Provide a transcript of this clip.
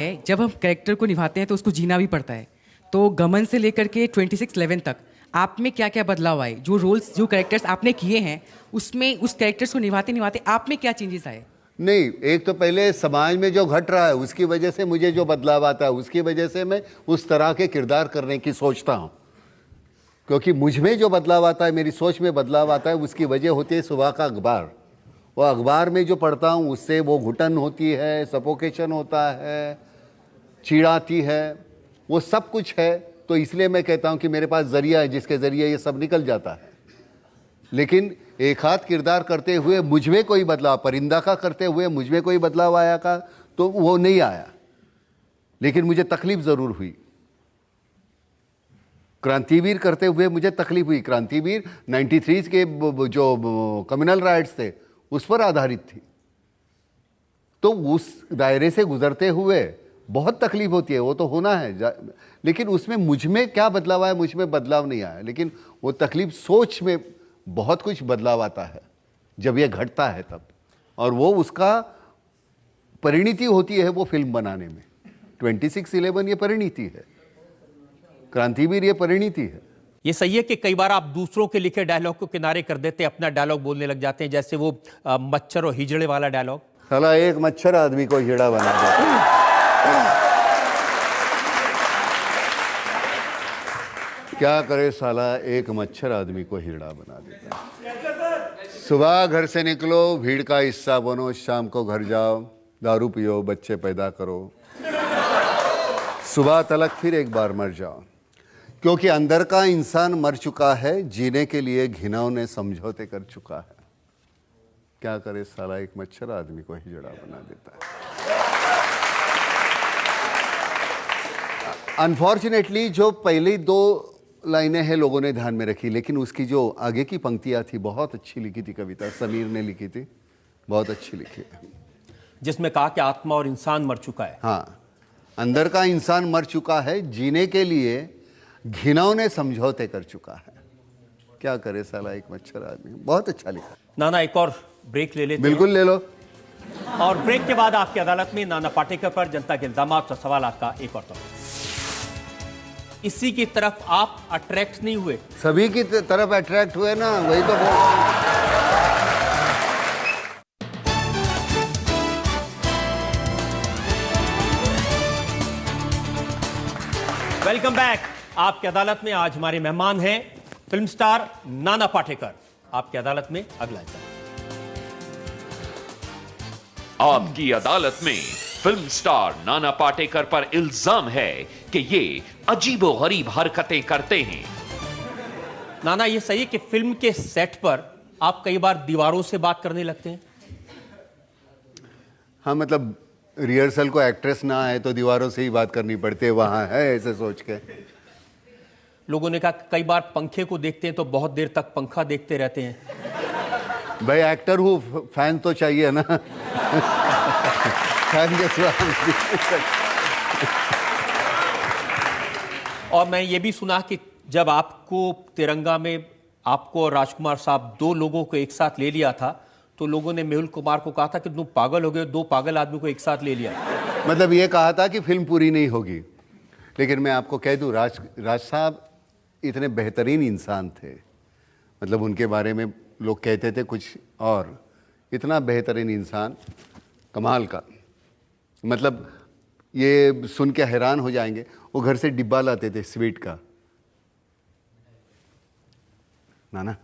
है जब हम कैरेक्टर को निभाते हैं तो उसको जीना भी पड़ता है। तो गमन से लेकर के 2611 तक आप में क्या क्या बदलाव आए, जो रोल्स जो कैरेक्टर्स आपने किए हैं उसमें उस कैरेक्टर्स को निभाते निभाते आप में क्या चेंजेस आए? नहीं, एक तो पहले समाज में जो घट रहा है उसकी वजह से मुझे जो बदलाव आता है उसकी वजह से मैं उस तरह के किरदार करने की सोचता हूँ। क्योंकि मुझ में जो बदलाव आता है, मेरी सोच में बदलाव आता है, उसकी वजह होती है सुबह का अखबार। वो अखबार में जो पढ़ता हूँ उससे वो घुटन होती है, सफोकेशन होता है, चीड़ आती है, वो सब कुछ है। तो इसलिए मैं कहता हूँ कि मेरे पास जरिया है जिसके ज़रिए ये सब निकल जाता है। लेकिन एक हाथ किरदार करते हुए मुझ में कोई बदलाव, परिंदा का करते हुए मुझ में कोई बदलाव आया का तो वो नहीं आया, लेकिन मुझे तकलीफ ज़रूर हुई। क्रांतिवीर करते हुए मुझे तकलीफ हुई। क्रांतिवीर 93 के जो कम्युनल राइट्स थे उस पर आधारित थी, तो उस दायरे से गुजरते हुए बहुत तकलीफ होती है, वो तो होना है। लेकिन उसमें मुझ में क्या बदलाव आया? मुझ में बदलाव नहीं आया, लेकिन वो तकलीफ सोच में बहुत कुछ बदलाव आता है जब ये घटता है तब, और वो उसका परिणति होती है वो फिल्म बनाने में। 2611 ये परिणति है, क्रांतिवीर ये परिणति है। ये सही है कि कई बार आप दूसरों के लिखे डायलॉग को किनारे कर देते, अपना डायलॉग बोलने लग जाते हैं, जैसे वो मच्छर और हिजड़े वाला डायलॉग। साला एक मच्छर आदमी को हीड़ा बना देता है। क्या करे साला, एक मच्छर आदमी को हीड़ा बना देता है। सुबह घर से निकलो, भीड़ का हिस्सा बनो, शाम को घर जाओ, दारू पियो, बच्चे पैदा करो, सुबह तलक फिर एक बार मर जाओ। क्योंकि अंदर का इंसान मर चुका है, जीने के लिए घिनौने समझौते कर चुका है। क्या करे साला, एक मच्छर आदमी को हिजड़ा बना देता है। अनफॉर्चुनेटली जो पहली दो लाइनें हैं लोगों ने ध्यान में रखी, लेकिन उसकी जो आगे की पंक्तियां थी बहुत अच्छी लिखी थी। कविता समीर ने लिखी थी, बहुत अच्छी लिखी है, जिसमें कहा कि आत्मा और इंसान मर चुका है। हाँ, अंदर का इंसान मर चुका है, जीने के लिए घिनौने समझौते कर चुका है। क्या करे साला, एक मच्छर आदमी। बहुत अच्छा लिखा। नाना, एक और ब्रेक ले लेते बिल्कुल ले लो। और ब्रेक के बाद आपकी अदालत में नाना पाटेकर पर जनता के इल्जामात और सवाल का एक और तौर। इसी की तरफ आप अट्रैक्ट नहीं हुए? सभी की तरफ अट्रैक्ट हुए ना, वही तो बोल रहा हूं। Welcome back. आपकी अदालत में आज हमारे मेहमान हैं फिल्म स्टार नाना पाटेकर। आपकी अदालत में अगला इल्जाम। आपकी अदालत में फिल्म स्टार नाना पाटेकर पर इल्जाम है कि ये अजीबोगरीब हरकतें करते हैं। नाना, ये सही है कि फिल्म के सेट पर आप कई बार दीवारों से बात करने लगते हैं? हाँ, मतलब रिहर्सल को एक्ट्रेस ना आए तो दीवारों से ही बात करनी पड़ती है, वहां है ऐसे सोच के। लोगों ने कहा कई बार पंखे को देखते हैं तो बहुत देर तक पंखा देखते रहते हैं। भाई एक्टर हूँ, फैन तो चाहिए ना। फैन के सिवा। और मैं ये भी सुना कि जब आपको तिरंगा में आपको और राजकुमार साहब दो लोगों को एक साथ ले लिया था तो लोगों ने मेहुल कुमार को कहा था कि तुम पागल हो गए, दो पागल आदमी को एक साथ ले लिया। मतलब ये कहा था कि फिल्म पूरी नहीं होगी। लेकिन मैं आपको कह दूं, राज साहब इतने बेहतरीन इंसान थे, मतलब उनके बारे में लोग कहते थे कुछ और, इतना बेहतरीन इंसान, कमाल का। मतलब ये सुन के हैरान हो जाएंगे, वो घर से डिब्बा लाते थे स्वीट का। नाना